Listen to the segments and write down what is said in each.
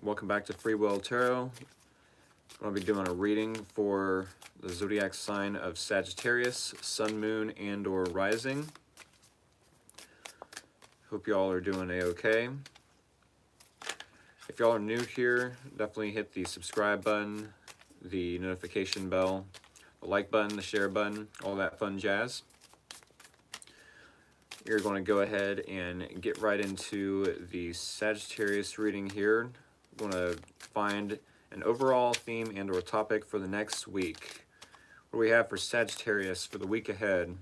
welcome back to Free Will Tarot. I'll be doing a reading for the zodiac sign of Sagittarius, Sun, Moon, and or Rising. Hope y'all are doing a-okay. If y'all are new here, definitely hit the subscribe button, the notification bell, the like button, the share button, all that fun jazz. You're going to go ahead and get right into the Sagittarius reading here. I'm going to find an overall theme and or topic for the next week. What do we have for Sagittarius for the week ahead?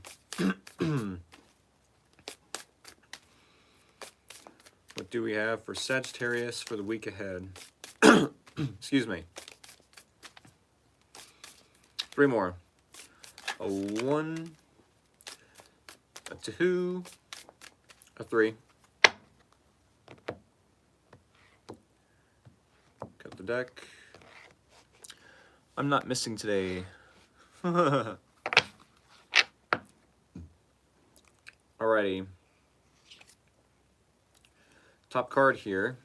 What do we have for Sagittarius for the week ahead? Excuse me. 3 more. A 1, a 2, a 3. Cut the deck. I'm not missing today. Alrighty. Top card here.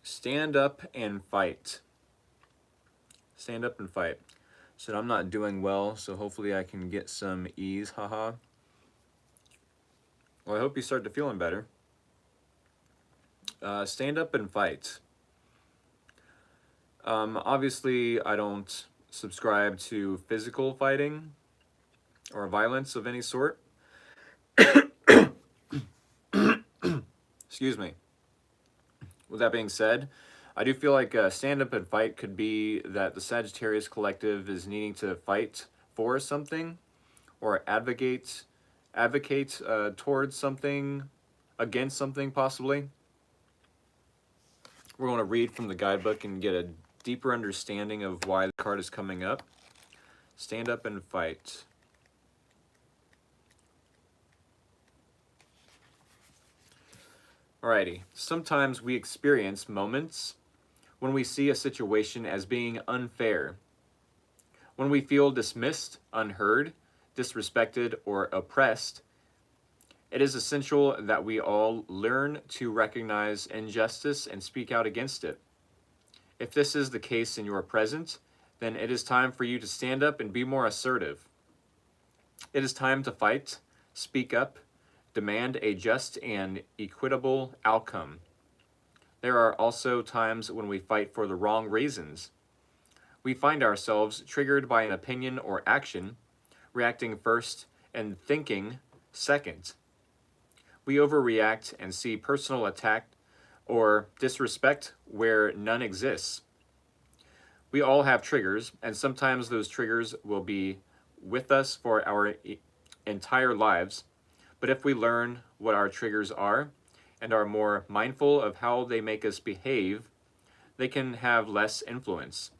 Stand up and fight. Stand up and fight. Said I'm not doing well, so hopefully I can get some ease, haha. Well, I hope you start to feeling better. Stand up and fight. Obviously, I don't subscribe to physical fighting or violence of any sort. Excuse me. With that being said, I do feel like stand up and fight could be that the Sagittarius collective is needing to fight for something or advocate towards something, against something possibly. We're going to read from the guidebook and get a deeper understanding of why the card is coming up. Stand up and fight. Alrighty, sometimes we experience moments when we see a situation as being unfair, when we feel dismissed, unheard, disrespected, or oppressed. It is essential that we all learn to recognize injustice and speak out against it. If this is the case in your present, then it is time for you to stand up and be more assertive. It is time to fight, speak up, demand a just and equitable outcome. There are also times when we fight for the wrong reasons. We find ourselves triggered by an opinion or action, reacting first and thinking second. We overreact and see personal attack or disrespect where none exists. We all have triggers, and sometimes those triggers will be with us for our entire lives. But if we learn what our triggers are and are more mindful of how they make us behave, they can have less influence.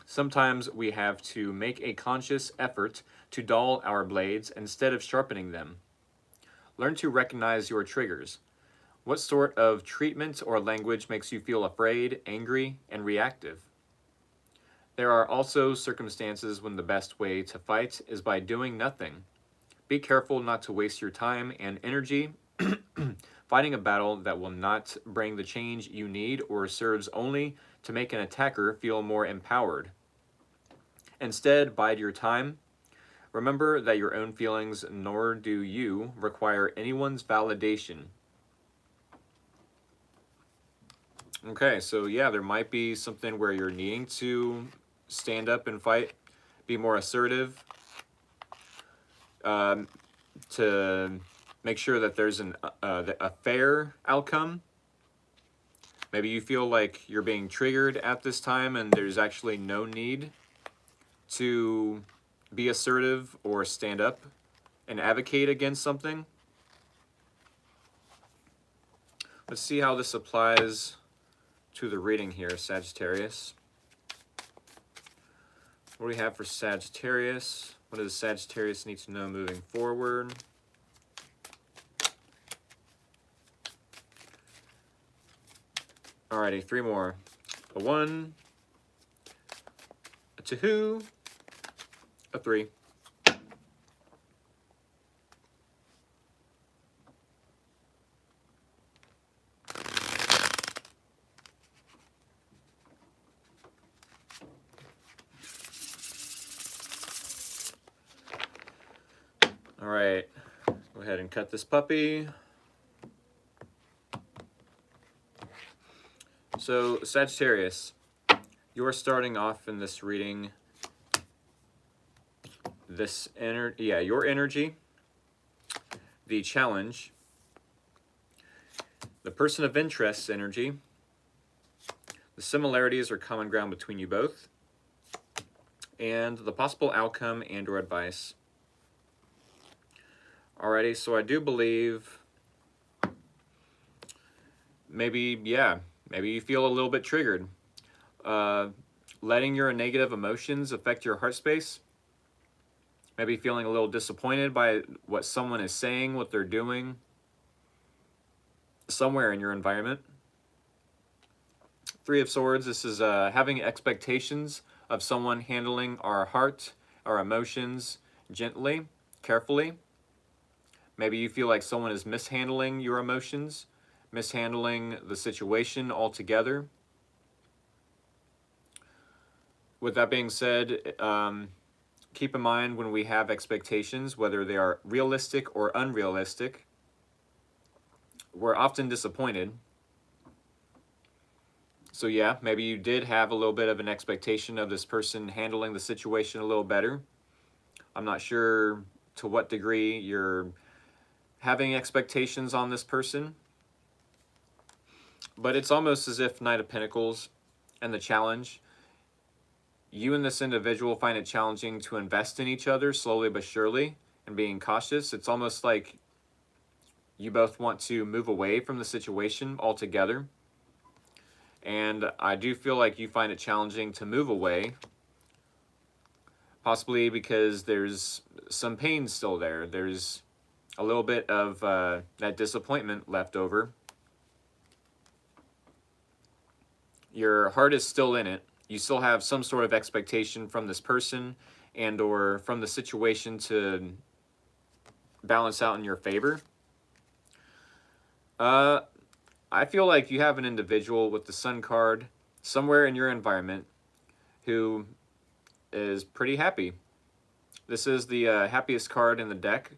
Sometimes we have to make a conscious effort to dull our blades instead of sharpening them. Learn to recognize your triggers. What sort of treatment or language makes you feel afraid, angry, and reactive? There are also circumstances when the best way to fight is by doing nothing. Be careful not to waste your time and energy fighting a battle that will not bring the change you need or serves only to make an attacker feel more empowered. Instead, bide your time. Remember that your own feelings, nor do you, require anyone's validation. Okay, so yeah, there might be something where you're needing to stand up and fight, be more assertive, to make sure that there's a fair outcome. Maybe you feel like you're being triggered at this time and there's actually no need to be assertive or stand up and advocate against something. Let's see how this applies to the reading here, Sagittarius. What do we have for Sagittarius? What does Sagittarius need to know moving forward? Alrighty, 3 more. A 1, a 2, a 3. All right, go ahead and cut this puppy. So, Sagittarius, you're starting off in this reading your energy, the challenge, the person of interest energy, the similarities or common ground between you both, and the possible outcome and or advice. Alrighty, so I do believe maybe you feel a little bit triggered. Letting your negative emotions affect your heart space. Maybe feeling a little disappointed by what someone is saying, what they're doing, somewhere in your environment. Three of Swords, this is having expectations of someone handling our heart, our emotions gently, carefully. Maybe you feel like someone is mishandling your emotions, mishandling the situation altogether. With that being said, keep in mind when we have expectations, whether they are realistic or unrealistic, we're often disappointed. So yeah, maybe you did have a little bit of an expectation of this person handling the situation a little better. I'm not sure to what degree you're having expectations on this person, but it's almost as if Knight of Pentacles and the challenge, you and this individual find it challenging to invest in each other slowly but surely and being cautious. It's almost like you both want to move away from the situation altogether. And I do feel like you find it challenging to move away, possibly because there's some pain still there. There's a little bit of that disappointment left over. Your heart is still in it. You still have some sort of expectation from this person and or from the situation to balance out in your favor. I feel like you have an individual with the Sun card somewhere in your environment who is pretty happy. This is the happiest card in the deck.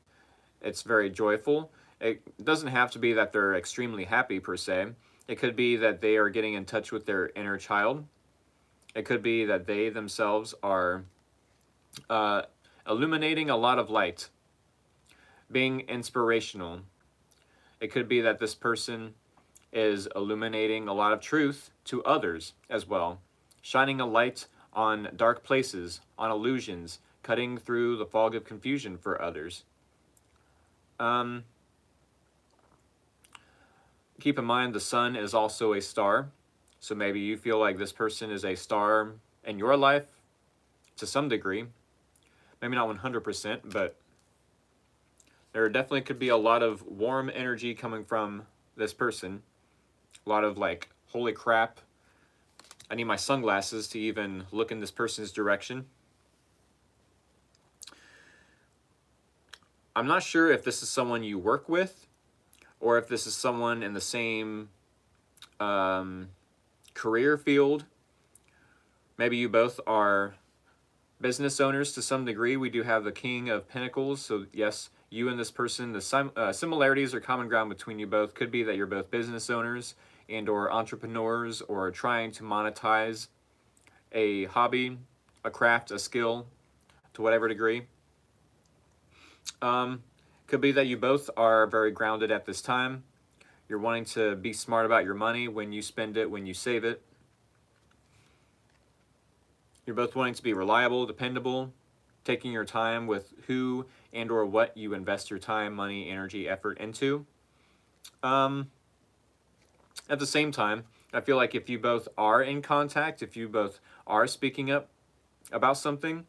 It's very joyful. It doesn't have to be that they're extremely happy per se. It could be that they are getting in touch with their inner child. It could be that they themselves are illuminating a lot of light, being inspirational. It could be that this person is illuminating a lot of truth to others as well, shining a light on dark places, on illusions, cutting through the fog of confusion for others. Keep in mind the sun is also a star, so maybe you feel like this person is a star in your life to some degree. Maybe not 100%, but there definitely could be a lot of warm energy coming from this person. A lot of like, holy crap, I need my sunglasses to even look in this person's direction. I'm not sure if this is someone you work with or if this is someone in the same career field. Maybe you both are business owners to some degree. We do have the King of Pentacles, so yes, you and this person, the similarities or common ground between you both could be that you're both business owners and or entrepreneurs or trying to monetize a hobby, a craft, a skill to whatever degree. Could be that you both are very grounded at this time. You're wanting to be smart about your money, when you spend it, when you save it. You're both wanting to be reliable, dependable, taking your time with who and or what you invest your time, money, energy, effort into. At the same time, I feel like if you both are in contact, if you both are speaking up about something,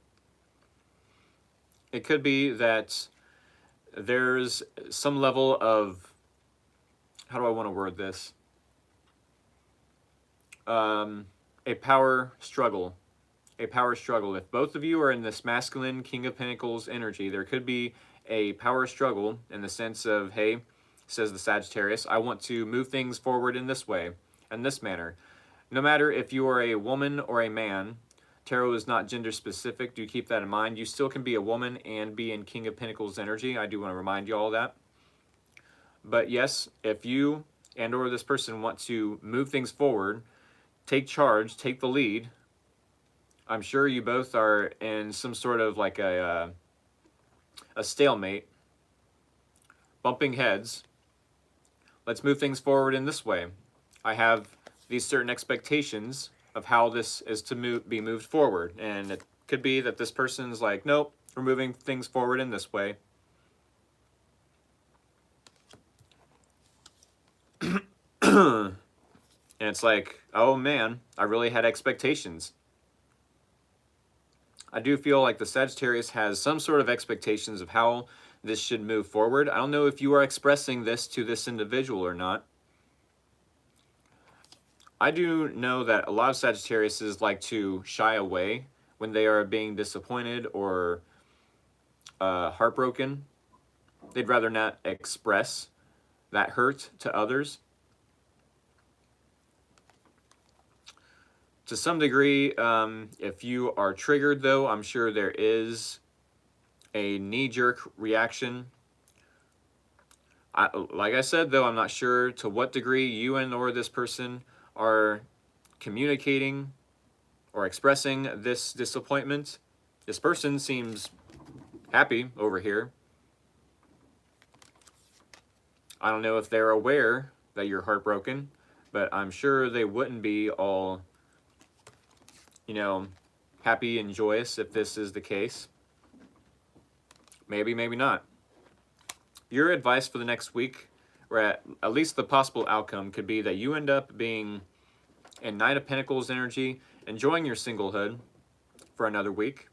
it could be that there's some level of, how do I want to word this? A power struggle. A power struggle. If both of you are in this masculine King of Pentacles energy, there could be a power struggle in the sense of, hey, says the Sagittarius, I want to move things forward in this way, in this manner. No matter if you are a woman or a man, Tarot is not gender specific. Do keep that in mind. You still can be a woman and be in King of Pentacles energy. I do want to remind you all that. But yes, if you and or this person want to move things forward, take charge, take the lead, I'm sure you both are in some sort of like a stalemate, bumping heads. Let's move things forward in this way. I have these certain expectations of how this is to be moved forward. And it could be that this person's like, nope, we're moving things forward in this way. And it's like, oh man, I really had expectations. I do feel like the Sagittarius has some sort of expectations of how this should move forward. I don't know if you are expressing this to this individual or not. I do know that a lot of Sagittariuses like to shy away when they are being disappointed or heartbroken. They'd rather not express that hurt to others. To some degree, if you are triggered though, I'm sure there is a knee-jerk reaction. Like I said though, I'm not sure to what degree you and or this person are communicating or expressing this disappointment. This person seems happy over here. I don't know if they're aware that you're heartbroken, but I'm sure they wouldn't be all, you know, happy and joyous if this is the case. Maybe, maybe not. Your advice for the next week, or at least the possible outcome, could be that you end up being in Knight of Pentacles energy, enjoying your singlehood for another week,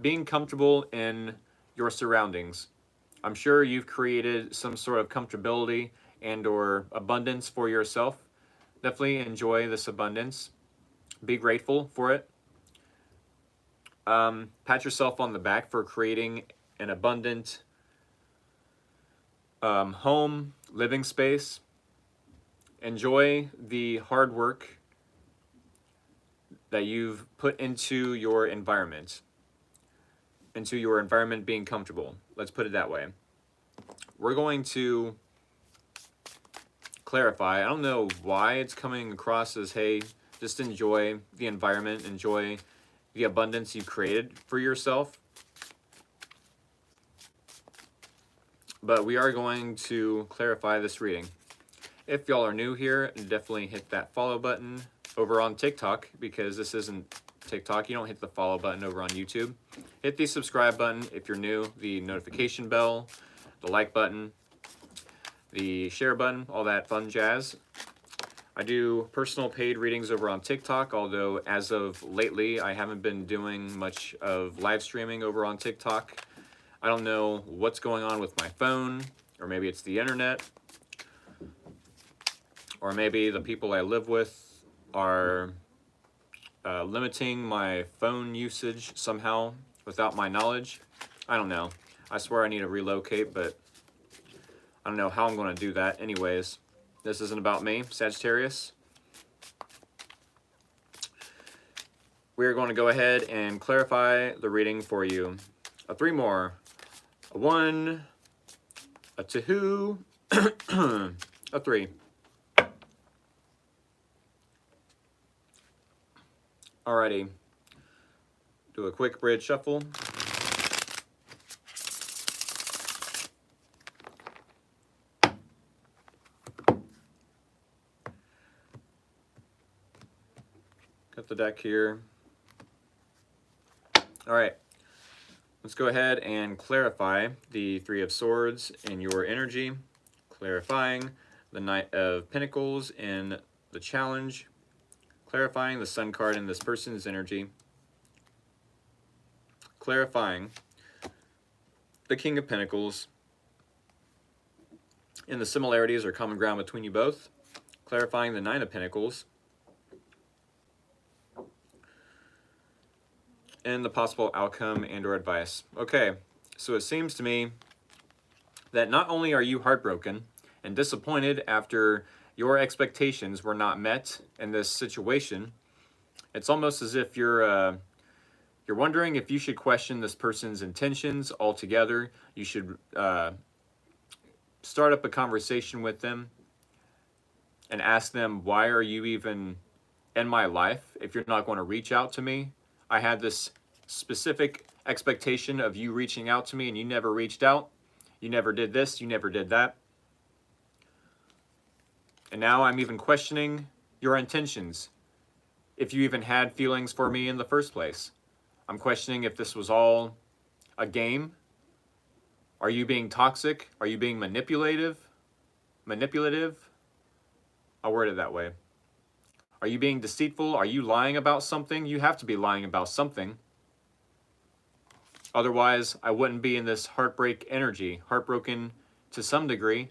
being comfortable in your surroundings. I'm sure you've created some sort of comfortability and or abundance for yourself. Definitely enjoy this abundance. Be grateful for it. Pat yourself on the back for creating an abundant home, living space. Enjoy the hard work that you've put into your environment being comfortable. Let's put it that way. We're going to clarify. I don't know why it's coming across as, hey, just enjoy the environment, enjoy the abundance you created for yourself. But we are going to clarify this reading. If y'all are new here, definitely hit that follow button over on TikTok, because this isn't TikTok. You don't hit the follow button over on YouTube. Hit the subscribe button if you're new, the notification bell, the like button, the share button, all that fun jazz. I do personal paid readings over on TikTok, although as of lately, I haven't been doing much of live streaming over on TikTok. I don't know what's going on with my phone, or maybe it's the internet, or maybe the people I live with are limiting my phone usage somehow without my knowledge. I don't know. I swear I need to relocate, but I don't know how I'm going to do that. Anyways, this isn't about me, Sagittarius. We are going to go ahead and clarify the reading for you. Three more. A 1, a 2, a 3. Alrighty. Do a quick bridge shuffle. Got the deck here. Alright. Let's go ahead and clarify the Three of Swords in your energy. Clarifying the Knight of Pentacles in the challenge. Clarifying the Sun card in this person's energy. Clarifying the King of Pentacles in the similarities or common ground between you both. Clarifying the Nine of Pentacles and the possible outcome and or advice. Okay, so it seems to me that not only are you heartbroken and disappointed after your expectations were not met in this situation, It's almost as if you're wondering if you should question this person's intentions altogether. You should start up a conversation with them and ask them, why are you even in my life if you're not going to reach out to me? I had this specific expectation of you reaching out to me and you never reached out. You never did this, you never did that. And now I'm even questioning your intentions, if you even had feelings for me in the first place. I'm questioning if this was all a game. Are you being toxic? Are you being manipulative? I'll word it that way. Are you being deceitful? Are you lying about something? You have to be lying about something. Otherwise, I wouldn't be in this heartbreak energy, heartbroken to some degree.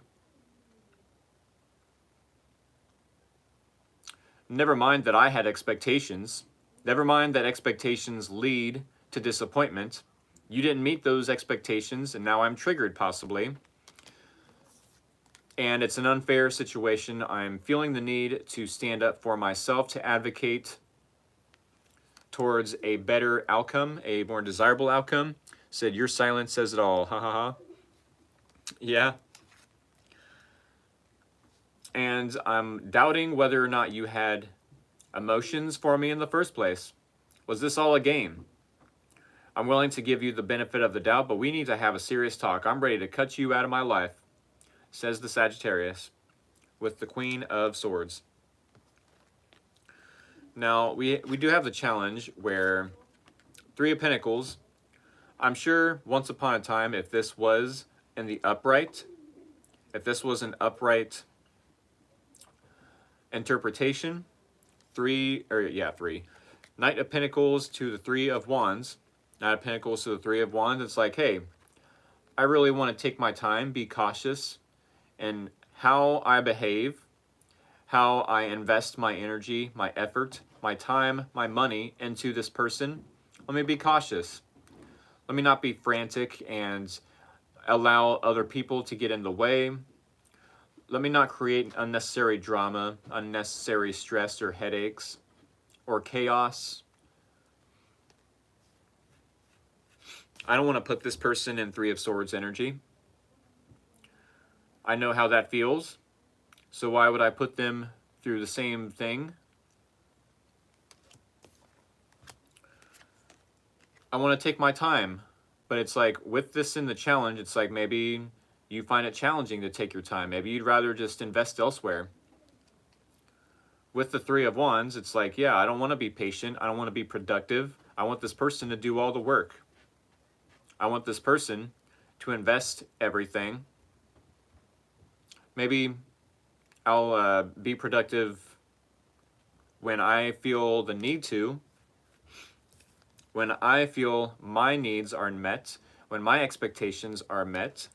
Never mind that I had expectations. Never mind that expectations lead to disappointment. You didn't meet those expectations, and now I'm triggered, possibly. And it's an unfair situation. I'm feeling the need to stand up for myself, to advocate towards a better outcome, a more desirable outcome. Said, your silence says it all. Ha ha ha. Yeah. And I'm doubting whether or not you had emotions for me in the first place. Was this all a game? I'm willing to give you the benefit of the doubt, but we need to have a serious talk. I'm ready to cut you out of my life, says the Sagittarius, with the Queen of Swords. Now, we do have the challenge where Three of Pentacles, I'm sure once upon a time, if this was in the upright, if this was an upright interpretation, three. Knight of Pentacles to the Three of Wands, Knight of Pentacles to the Three of Wands, it's like, hey, I really want to take my time, be cautious in how I behave, how I invest my energy, my effort, my time, my money into this person. Let me be cautious. Let me not be frantic and allow other people to get in the way. Let me not create unnecessary drama, unnecessary stress or headaches or chaos. I don't want to put this person in Three of Swords energy. I know how that feels. So why would I put them through the same thing? I want to take my time. But it's like, with this in the challenge, it's like maybe you find it challenging to take your time. Maybe you'd rather just invest elsewhere. With the Three of Wands, it's like, yeah, I don't want to be patient. I don't want to be productive. I want this person to do all the work. I want this person to invest everything. Maybe I'll be productive when I feel the need to, when I feel my needs are met, when my expectations are met.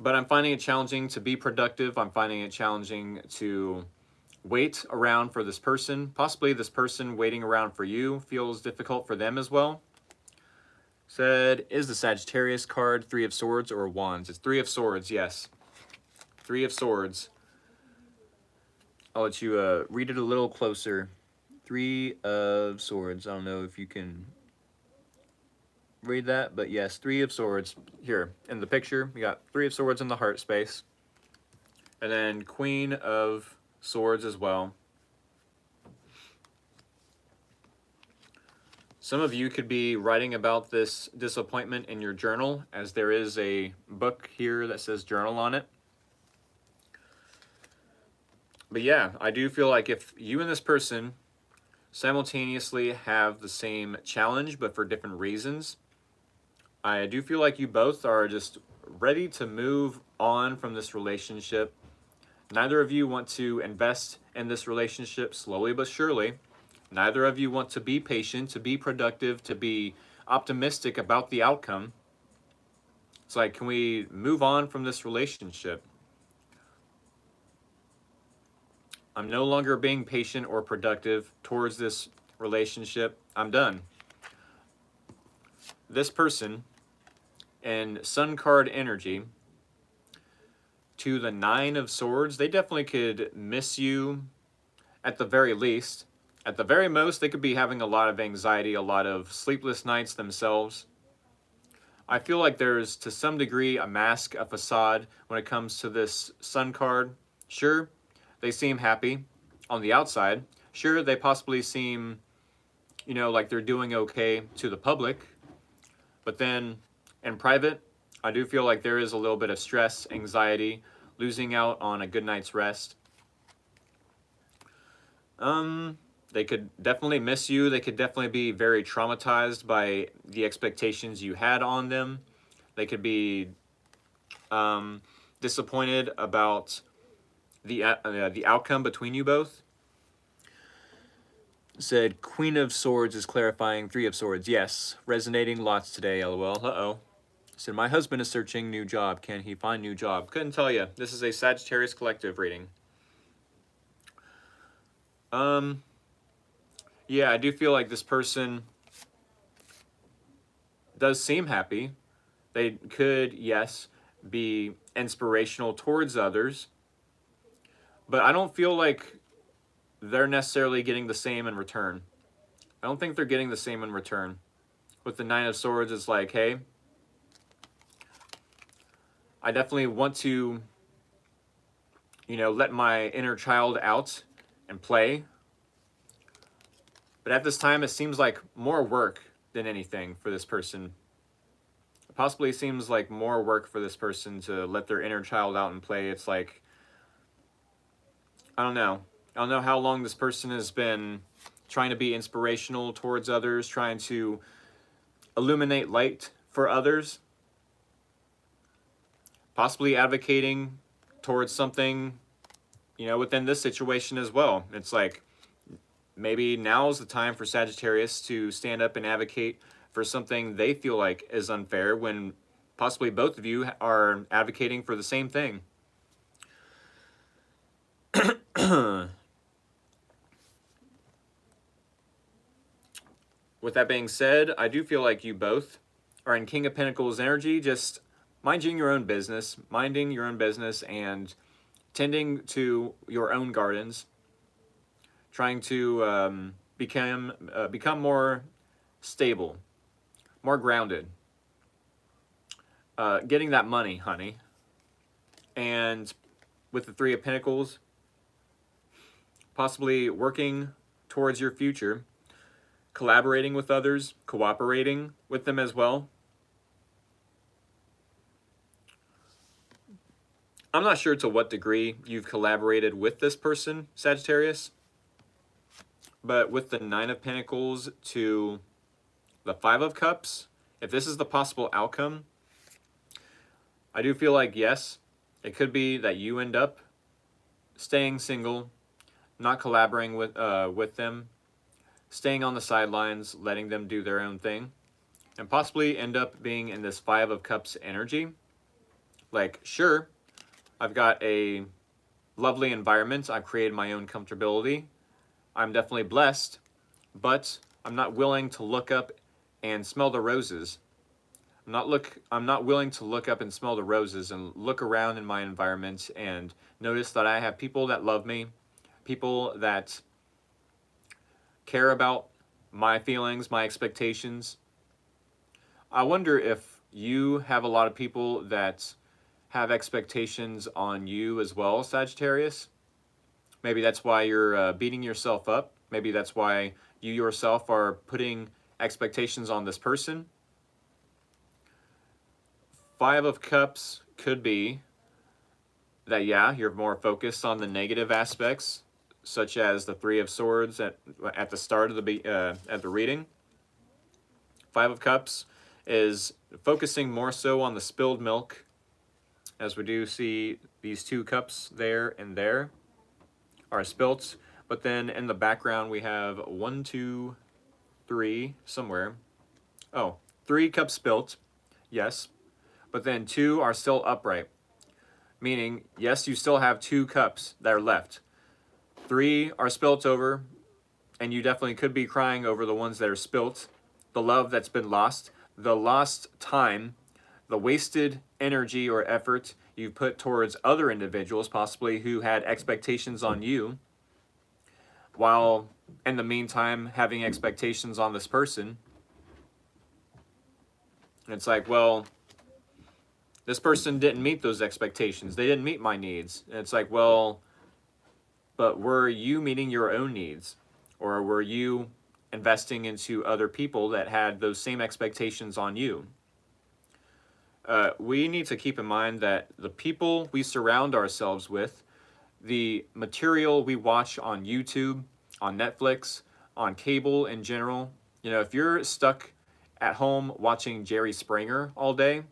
But I'm finding it challenging to be productive. I'm finding it challenging to wait around for this person. Possibly this person waiting around for you feels difficult for them as well. Said, is the Sagittarius card Three of Swords or Wands? It's Three of Swords, yes. Three of Swords. I'll let you read it a little closer. Three of Swords. I don't know if you can read that, but yes, Three of Swords. Here, in the picture, we got Three of Swords in the heart space. And then Queen of Swords as well. Some of you could be writing about this disappointment in your journal, as there is a book here that says journal on it. But yeah, I do feel like if you and this person simultaneously have the same challenge, but for different reasons, I do feel like you both are just ready to move on from this relationship. Neither of you want to invest in this relationship slowly but surely. Neither of you want to be patient, to be productive, to be optimistic about the outcome. It's like, can we move on from this relationship? I'm no longer being patient or productive towards this relationship. I'm done. This person in Sun card energy to the Nine of Swords, they definitely could miss you. at the very least. At the very most, they could be having a lot of anxiety, a lot of sleepless nights themselves. I feel like there's, to some degree, a mask, a facade when it comes to this Sun card. Sure, they seem happy on the outside. Sure, they possibly seem, like they're doing okay to the public. But then in private, I do feel like there is a little bit of stress, anxiety, losing out on a good night's rest. They could definitely miss you. They could definitely be very traumatized by the expectations you had on them. They could be disappointed about the outcome between you both. Said Queen of Swords is clarifying Three of Swords. Yes, resonating lots today, lol. Uh-oh. Said my husband is searching new job. Can he find new job? Couldn't tell you. This is a Sagittarius collective reading. Yeah, I do feel like this person does seem happy. They could, yes, be inspirational towards others, but I don't feel like they're necessarily getting the same in return. I don't think they're getting the same in return. With the Nine of Swords, it's like, hey, I definitely want to, let my inner child out and play. But at this time, it seems like more work than anything for this person. It possibly seems like more work for this person to let their inner child out and play. It's like, I don't know. I don't know how long this person has been trying to be inspirational towards others, trying to illuminate light for others. Possibly advocating towards something, within this situation as well. It's like, maybe now is the time for Sagittarius to stand up and advocate for something they feel like is unfair when possibly both of you are advocating for the same thing. With that being said, I do feel like you both are in King of Pentacles energy, just minding your own business, and tending to your own gardens, trying to become more stable, more grounded, getting that money, honey. And with the Three of Pentacles, possibly working towards your future, collaborating with others, cooperating with them as well. I'm not sure to what degree you've collaborated with this person, Sagittarius, but with the Nine of Pentacles to the Five of Cups, if this is the possible outcome, I do feel like, yes, it could be that you end up staying single, not collaborating with them, staying on the sidelines, letting them do their own thing, and possibly end up being in this Five of Cups energy. Like, sure, I've got a lovely environment. I've created my own comfortability. I'm definitely blessed, but I'm not willing to look up and smell the roses. I'm not willing to look up and smell the roses and look around in my environment and notice that I have people that love me, people that care about my feelings, my expectations. I wonder if you have a lot of people that have expectations on you as well, Sagittarius. Maybe that's why you're beating yourself up. Maybe that's why you yourself are putting expectations on this person. Five of Cups could be that, yeah, you're more focused on the negative aspects, such as the Three of Swords at the start of the reading. Five of Cups is focusing more so on the spilled milk, as we do see these two cups there and there are spilt. But then in the background we have 1, 2, 3 somewhere. Oh, 3 cups spilt, yes. But then 2 are still upright. Meaning, yes, you still have 2 cups that are left. 3 are spilt over, and you definitely could be crying over the ones that are spilt. The love that's been lost, the lost time, the wasted energy or effort you put towards other individuals, possibly who had expectations on you. while in the meantime having expectations on this person. And it's like, well, this person didn't meet those expectations. They didn't meet my needs. And it's like, well, but were you meeting your own needs? Or were you investing into other people that had those same expectations on you? We need to keep in mind that the people we surround ourselves with, the material we watch on YouTube, on Netflix, on cable in general, if you're stuck at home watching Jerry Springer all day,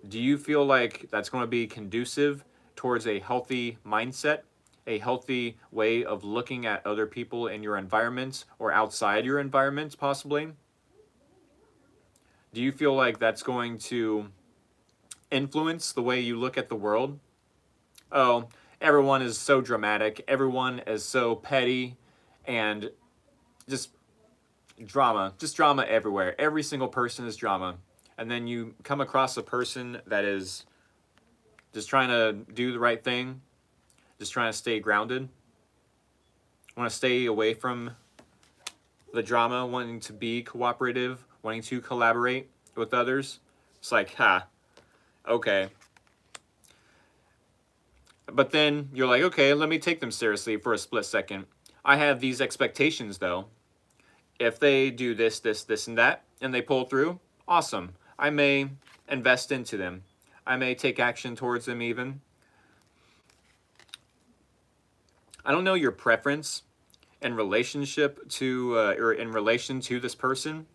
do you feel like that's going to be conducive towards a healthy mindset, a healthy way of looking at other people in your environment or outside your environment, possibly? Do you feel like that's going to influence the way you look at the world? Oh, everyone is so dramatic, everyone is so petty, and just drama everywhere. Every single person is drama. And then you come across a person that is just trying to do the right thing, just trying to stay grounded, want to stay away from the drama, wanting to be cooperative, wanting to collaborate with others. It's like, okay. But then you're like, okay, let me take them seriously for a split second. I have these expectations, though. If they do this, this, this, and that, and they pull through, awesome. I may invest into them. I may take action towards them even. I don't know your preference in relationship to, or in relation to this person,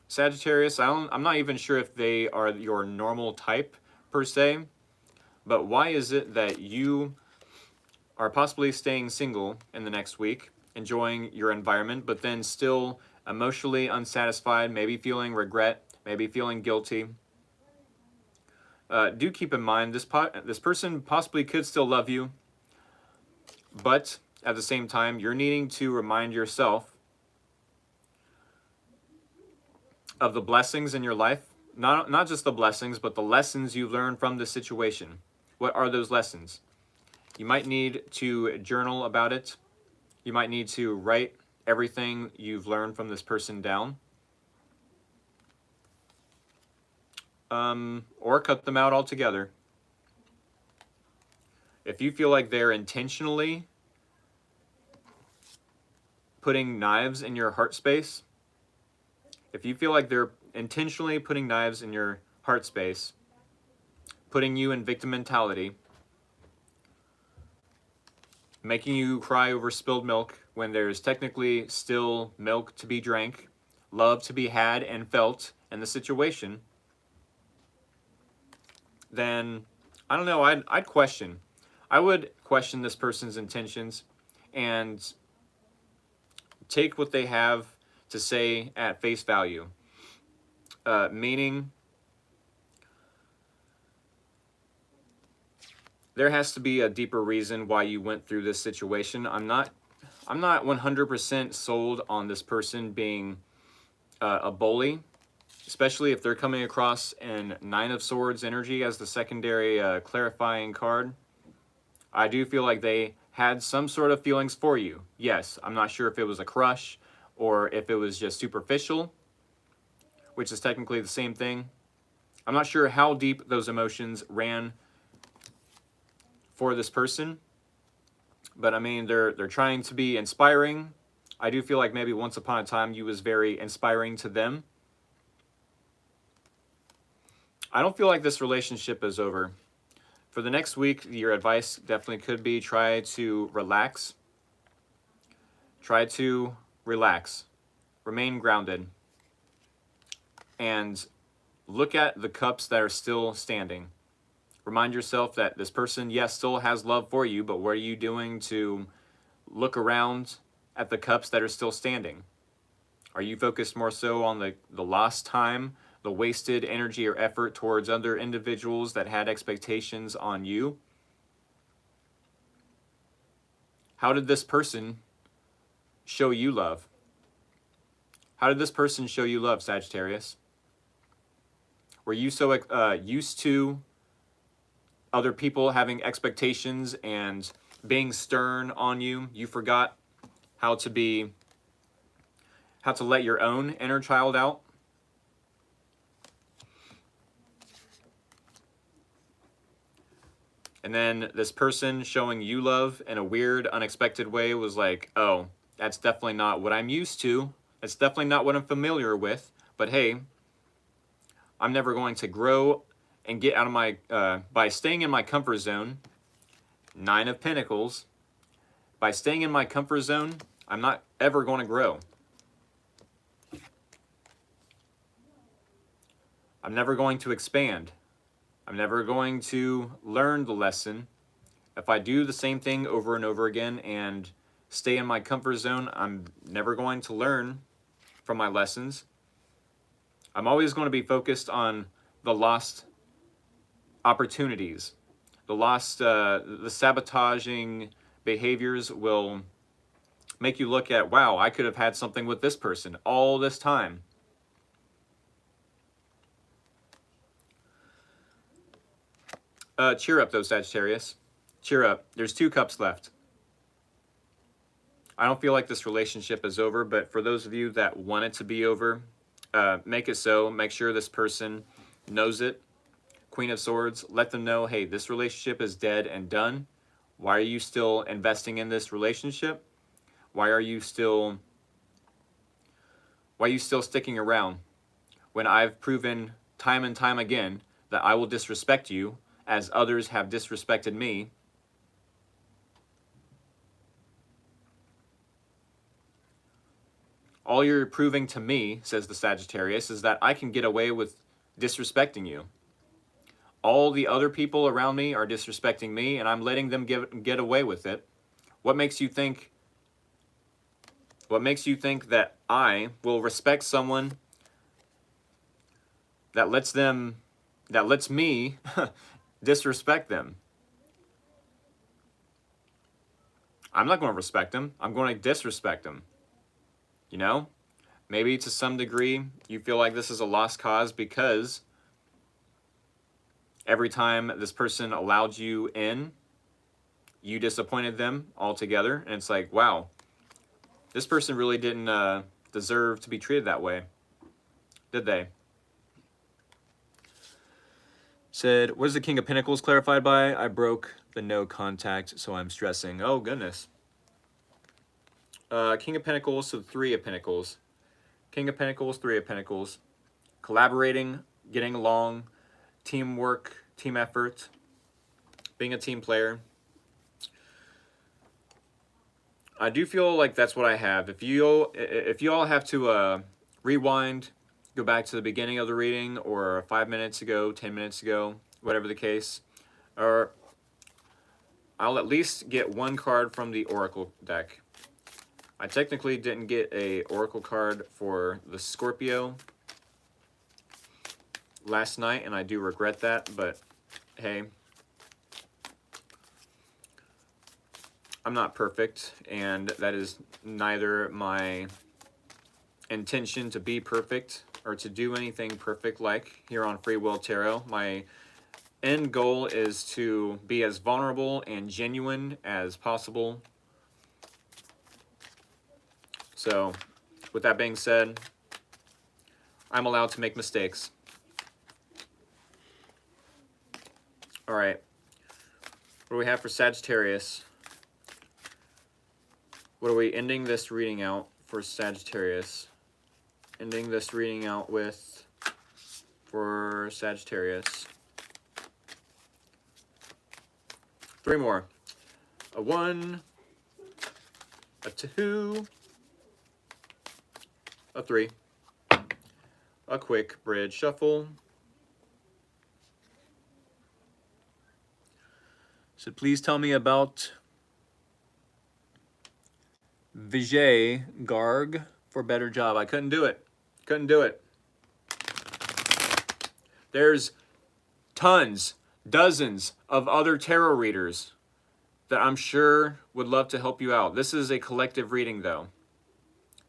Sagittarius. I'm not even sure if they are your normal type per se, but why is it that you are possibly staying single in the next week, enjoying your environment, but then still emotionally unsatisfied, maybe feeling regret, maybe feeling guilty? Do keep in mind this person possibly could still love you, but at the same time, you're needing to remind yourself of the blessings in your life. Not just the blessings, but the lessons you learned from this situation. What are those lessons? You might need to journal about it. You might need to write everything you've learned from this person down. Or cut them out altogether. If you feel like they're intentionally putting knives in your heart space, if you feel like they're intentionally putting knives in your heart space, putting you in victim mentality, making you cry over spilled milk when there's technically still milk to be drank, love to be had and felt in the situation, then I don't know, I'd question. I would question this person's intentions and take what they have to say at face value. Meaning, there has to be a deeper reason why you went through this situation. I'm not 100% sold on this person being a bully, especially if they're coming across in Nine of Swords energy as the secondary clarifying card. I do feel like they had some sort of feelings for you. Yes, I'm not sure if it was a crush or if it was just superficial, which is technically the same thing. I'm not sure how deep those emotions ran for this person, but I mean, they're trying to be inspiring. I do feel like maybe once upon a time you was very inspiring to them. I don't feel like this relationship is over. For the next week, your advice definitely could be try to relax. Try to relax. Remain grounded. And look at the cups that are still standing. Remind yourself that this person, yes, still has love for you, but what are you doing to look around at the cups that are still standing? Are you focused more so on the lost time, the wasted energy or effort towards other individuals that had expectations on you? How did this person show you love? How did this person show you love, Sagittarius? Were you so used to other people having expectations and being stern on you, you forgot how to let your own inner child out. And then this person showing you love in a weird, unexpected way was like, oh, that's definitely not what I'm used to. That's definitely not what I'm familiar with. But hey, I'm never going to grow and get out of my, by staying in my comfort zone. 9 of Pentacles. By staying in my comfort zone, I'm not ever going to grow. I'm never going to expand. I'm never going to learn the lesson. If I do the same thing over and over again and stay in my comfort zone, I'm never going to learn from my lessons. I'm always going to be focused on the lost opportunities. The sabotaging behaviors will make you look at, wow, I could have had something with this person all this time. Cheer up, though, Sagittarius. Cheer up. There's 2 cups left. I don't feel like this relationship is over, but for those of you that want it to be over, make it so. Make sure this person knows it. Queen of Swords, let them know, hey, this relationship is dead and done. Why are you still investing in this relationship? Why are you still sticking around when I've proven time and time again that I will disrespect you as others have disrespected me? All you're proving to me, says the Sagittarius, is that I can get away with disrespecting you. All the other people around me are disrespecting me, and I'm letting them get away with it. What makes you think that I will respect someone that lets me disrespect them? I'm not going to respect them. I'm going to disrespect them. You know? Maybe to some degree you feel like this is a lost cause because every time this person allowed you in, you disappointed them altogether. And it's like, wow, this person really didn't deserve to be treated that way, did they? Said, what is the King of Pentacles clarified by? I broke the no contact, so I'm stressing. Oh, goodness. King of Pentacles, so 3 of Pentacles. King of Pentacles, 3 of Pentacles. Collaborating, getting along, teamwork, team effort, being a team player. I do feel like that's what I have. If you all have to rewind, go back to the beginning of the reading, or 5 minutes ago, 10 minutes ago, whatever the case, or I'll at least get 1 card from the Oracle deck. I technically didn't get a Oracle card for the Scorpio last night, and I do regret that, but hey, I'm not perfect, and that is neither my intention to be perfect or to do anything perfect like here on Free Will Tarot. My end goal is to be as vulnerable and genuine as possible. So, with that being said, I'm allowed to make mistakes. All right, what do we have for Sagittarius? What are we ending this reading out for Sagittarius? Ending this reading out with for Sagittarius. 3 more. A 1, a 2, a 3. A quick bridge shuffle. So please tell me about Vijay Garg for better job. I couldn't do it. Couldn't do it. There's tons, dozens of other tarot readers that I'm sure would love to help you out. This is a collective reading, though.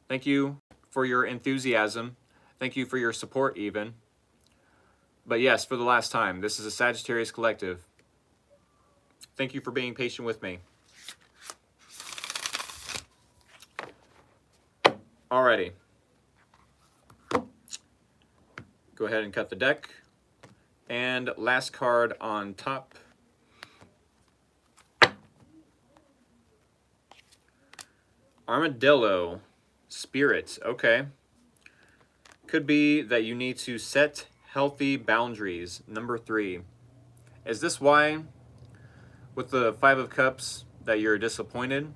Thank you for your enthusiasm. Thank you for your support, even. But yes, for the last time, this is a Sagittarius collective. Thank you for being patient with me. Alrighty. Go ahead and cut the deck. And last card on top. Armadillo. Spirit. Okay. Could be that you need to set healthy boundaries. Number 3. Is this why, with the 5 of Cups, that you're disappointed?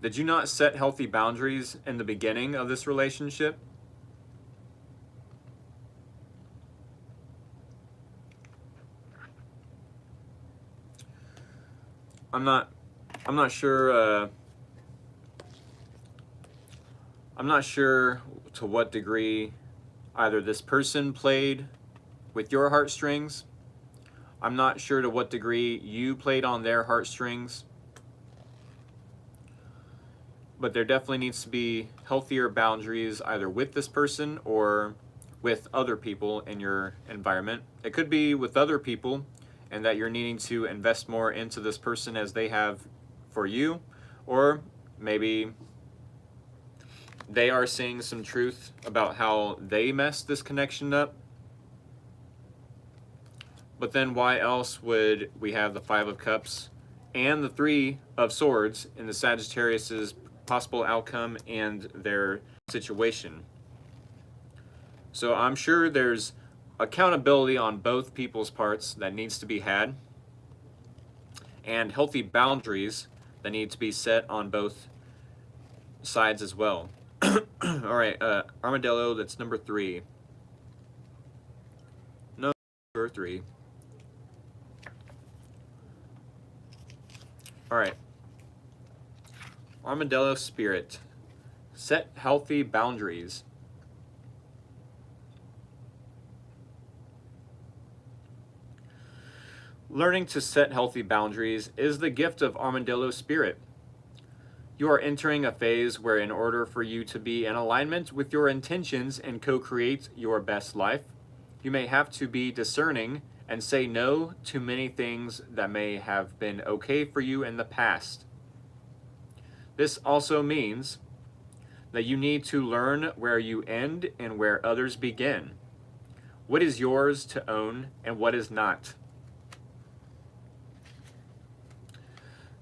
Did you not set healthy boundaries in the beginning of this relationship? I'm not sure. I'm not sure to what degree either this person played with your heartstrings. I'm not sure to what degree you played on their heartstrings. But there definitely needs to be healthier boundaries either with this person or with other people in your environment. It could be with other people, and that you're needing to invest more into this person as they have for you, or maybe they are seeing some truth about how they messed this connection up. But then why else would we have the 5 of Cups and the 3 of Swords in the Sagittarius's possible outcome and their situation? So I'm sure there's accountability on both people's parts that needs to be had, and healthy boundaries that need to be set on both sides as well. All right, Armadillo, that's number 3. Number 3. All right. Armadillo Spirit. Set healthy boundaries. Learning to set healthy boundaries is the gift of Armadillo Spirit. You are entering a phase where, in order for you to be in alignment with your intentions and co-create your best life, you may have to be discerning and say no to many things that may have been okay for you in the past. This also means that you need to learn where you end and where others begin. What is yours to own and what is not?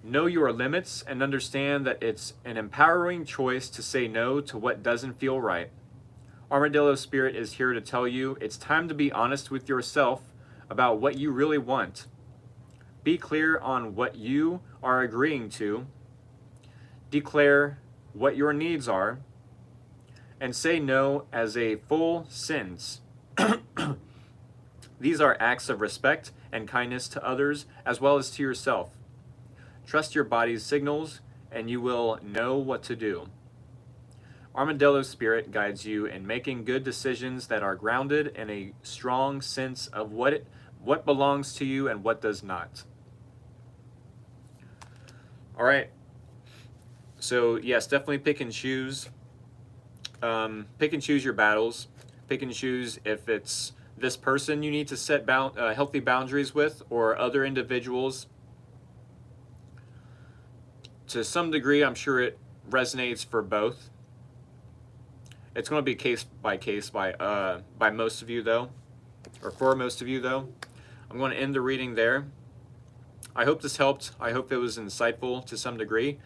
Know your limits and understand that it's an empowering choice to say no to what doesn't feel right. Armadillo Spirit is here to tell you it's time to be honest with yourself about what you really want. Be clear on what you are agreeing to. Declare what your needs are. And say no as a full sentence. These are acts of respect and kindness to others as well as to yourself. Trust your body's signals, and you will know what to do. Armadillo Spirit guides you in making good decisions that are grounded in a strong sense of what belongs to you and what does not. All right. So yes, definitely pick and choose. Pick and choose your battles. Pick and choose if it's this person you need to set healthy boundaries with, or other individuals. To some degree, I'm sure it resonates for both. It's going to be case by case by most of you though, or for most of you though. I'm going to end the reading there. I hope this helped. I hope it was insightful to some degree.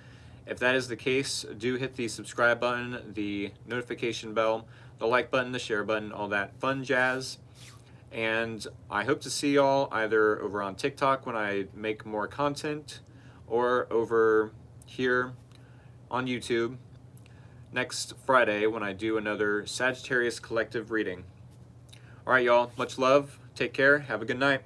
If that is the case, do hit the subscribe button, the notification bell, the like button, the share button, all that fun jazz. And I hope to see y'all either over on TikTok when I make more content, or over here on YouTube next Friday when I do another Sagittarius collective reading. All right, y'all. Much love. Take care. Have a good night.